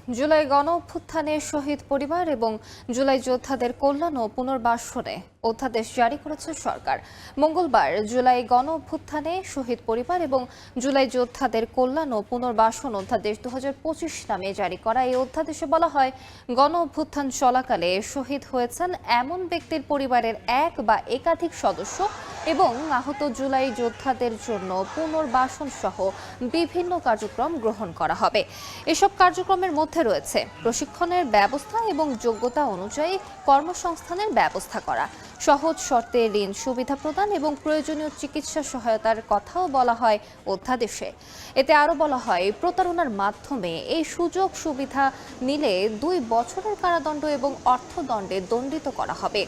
জুলাই গণ অভ্যুত্থানে শহীদ পরিবার এবং জুলাই যোদ্ধাদের কল্যাণ ও পুনর্বাসনে অধ্যাদেশ জারি করেছে সরকার। মঙ্গলবার জুলাই গণ অভ্যুত্থানে শহীদ পরিবার এবং জুলাই যোদ্ধাদের কল্যাণ ও পুনর্বাসন অধ্যাদেশ 2025 নামে জারি করা এই অধ্যাদেশে বলা হয়, গণ অভ্যুত্থান চলাকালে শহীদ হয়েছেন এমন ব্যক্তির পরিবারের এক বা একাধিক সদস্য এবং আহত জুলাই যোদ্ধাদের জন্য পুনর্বাসন সহ বিভিন্ন কার্যক্রম গ্রহণ করা হবে। এসব কার্যক্রমের মধ্যে রয়েছে প্রশিক্ষণের ব্যবস্থা এবং যোগ্যতা অনুযায়ী কর্মসংস্থানের ব্যবস্থা করা, সহজ শর্তে ঋণ সুবিধা প্রদান এবং প্রয়োজনীয় চিকিৎসা সহায়তার কথাও বলা হয় অধ্যাদেশে। এতে আরও বলা হয়, প্রতারণার মাধ্যমে এই সুযোগ সুবিধা নিলে 2 বছরের কারাদণ্ড এবং অর্থদণ্ডে দণ্ডিত করা হবে।